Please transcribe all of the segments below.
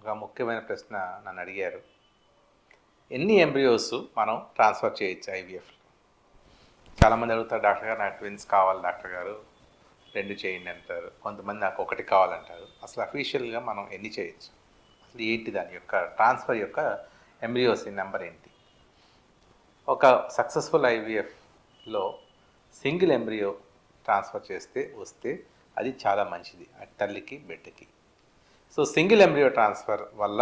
ఒక ముఖ్యమైన ప్రశ్న నన్ను అడిగారు. ఎన్ని ఎంబ్రియోస్ మనం ట్రాన్స్ఫర్ చేయొచ్చు ఐవీఎఫ్లో? చాలామంది అడుగుతారు, డాక్టర్ గారు నాకు ట్విన్స్ కావాలి డాక్టర్ గారు, 2 చేయండి అంటారు. కొంతమంది నాకు 1 కావాలంటారు. అసలు అఫీషియల్గా మనం ఎన్ని చేయొచ్చు, అసలు ఏంటి దాని యొక్క ట్రాన్స్ఫర్ యొక్క ఎంబ్రియోస్ నెంబర్ ఏంటి? ఒక సక్సెస్ఫుల్ ఐవీఎఫ్లో సింగిల్ ఎంబ్రియో ట్రాన్స్ఫర్ వస్తే అది చాలా మంచిది ఆ తల్లికి బిడ్డకి. సో సింగిల్ ఎంబ్రియో ట్రాన్స్ఫర్ వల్ల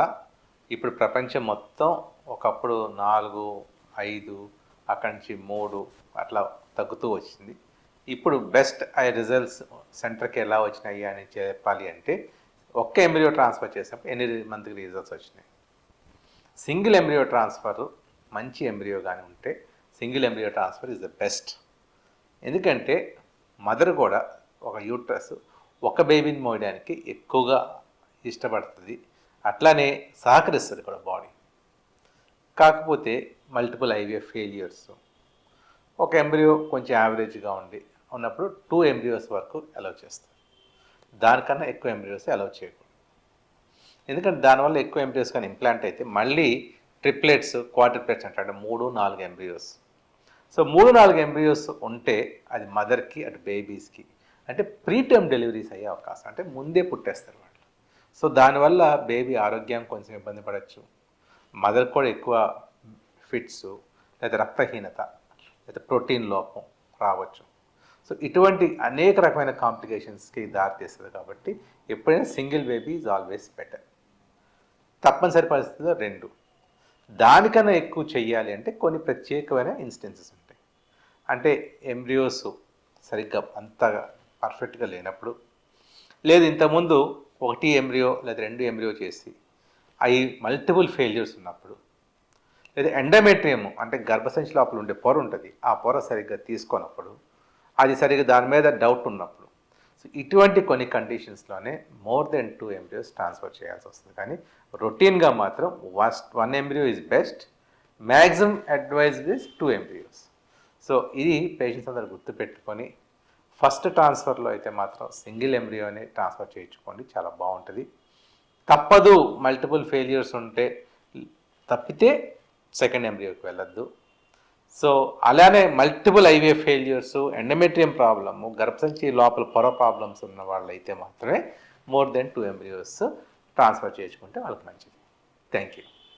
ఇప్పుడు ప్రపంచం మొత్తం ఒకప్పుడు 4, 5 అక్కడి నుంచి 3 అట్లా తగ్గుతూ వచ్చింది. ఇప్పుడు బెస్ట్ రిజల్ట్స్ సెంటర్కి ఎలా వచ్చినాయి అని చెప్పాలి అంటే, ఒక్క ఎంబ్రియో ట్రాన్స్ఫర్ చేసినప్పుడు 8 మంత్కి రిజల్ట్స్ వచ్చినాయి. సింగిల్ ఎంబ్రియో ట్రాన్స్ఫర్ మంచి ఎంబ్రియో కానీ ఉంటే single embryo transfer is the best. ఎందుకంటే మదర్ కూడా ఒక యూట్రస్ ఒక బేబీని మోయడానికి ఎక్కువగా ఇష్టపడుతుంది, అట్లానే సహకరిస్తుంది కూడా బాడీ. కాకపోతే మల్టిపుల్ ఐవీఎఫ్ ఫెయిల్యూర్స్, ఒక ఎంబ్రియో కొంచెం యావరేజ్గా ఉన్నప్పుడు 2 ఎంబ్రియోస్ వరకు అలౌ చేస్తారు. దానికన్నా ఎక్కువ ఎంబ్రియోస్ అలౌ చేయకూడదు. ఎందుకంటే దానివల్ల ఎక్కువ ఎంబ్రియోస్ కానీ ఇంప్లాంట్ అయితే మళ్ళీ ట్రిప్లెట్స్, క్వాడ్రిప్లెట్స్ అంటే 3, 4 ఎంబ్రియోస్. సో 3, 4 ఎంబ్రియోస్ ఉంటే అది మదర్కి అటు బేబీస్కి అంటే ప్రీటర్మ్ డెలివరీస్ అయ్యే అవకాశం, అంటే ముందే పుట్టేస్తారు వాళ్ళు. సో దానివల్ల బేబీ ఆరోగ్యం కొంచెం ఇబ్బంది పడవచ్చు, మదర్ కూడా ఎక్కువ ఫిట్స్ లేదా రక్తహీనత లేదా ప్రోటీన్ లోపం రావచ్చు. సో ఇటువంటి అనేక రకమైన కాంప్లికేషన్స్కి దారితీస్తుంది. కాబట్టి ఎప్పుడైనా single baby is always better. తప్పనిసరి పరిస్థితుల్లో 2, దానికన్నా ఎక్కువ చెయ్యాలి అంటే కొన్ని ప్రత్యేకమైన ఇన్స్టెన్సెస్ ఉంటాయి. అంటే ఎంబ్రియోస్ సరిగ్గా అంతగా పర్ఫెక్ట్గా లేనప్పుడు, లేదు ఇంతకుముందు 1 ఎంబ్రియో లేదా 2 ఎంబ్రియో చేసి అవి మల్టిపుల్ ఫెయిల్యూర్స్ ఉన్నప్పుడు, లేదా ఎండోమెట్రియం అంటే గర్భసంచి లోపల ఉండే పొర ఉంటుంది, ఆ పొర సరిగ్గా తీసుకున్నప్పుడు, అది సరిగ్గా దాని మీద డౌట్ ఉన్నప్పుడు, సో ఇటువంటి కొన్ని కండిషన్స్లోనే మోర్ దెన్ 2 ఎంబ్రియోస్ ట్రాన్స్ఫర్ చేయాల్సి వస్తుంది. కానీ రొటీన్గా మాత్రం 1 embryo is best, maximum advice is 2 embryos. So ఇది పేషెంట్స్ అందరూ గుర్తుపెట్టుకొని ఫస్ట్ ట్రాన్స్ఫర్లో అయితే మాత్రం సింగిల్ ఎంబ్రియోనే ట్రాన్స్ఫర్ చేయించుకోండి, చాలా బాగుంటుంది. తప్పదు మల్టిపుల్ ఫెయిల్యూర్స్ ఉంటే తప్పితే సెకండ్ ఎంబ్రియోకి వెళ్ళొద్దు. సో అలానే multiple IVF failures, endometrium problem, గర్భసంచి లోపల పొర ప్రాబ్లమ్స్ ఉన్న వాళ్ళైతే మాత్రమే మోర్ దెన్ 2 ఎంబ్రియోస్ ట్రాన్స్ఫర్ చేసుకుంటే వాళ్ళకి మంచిది. Thank you.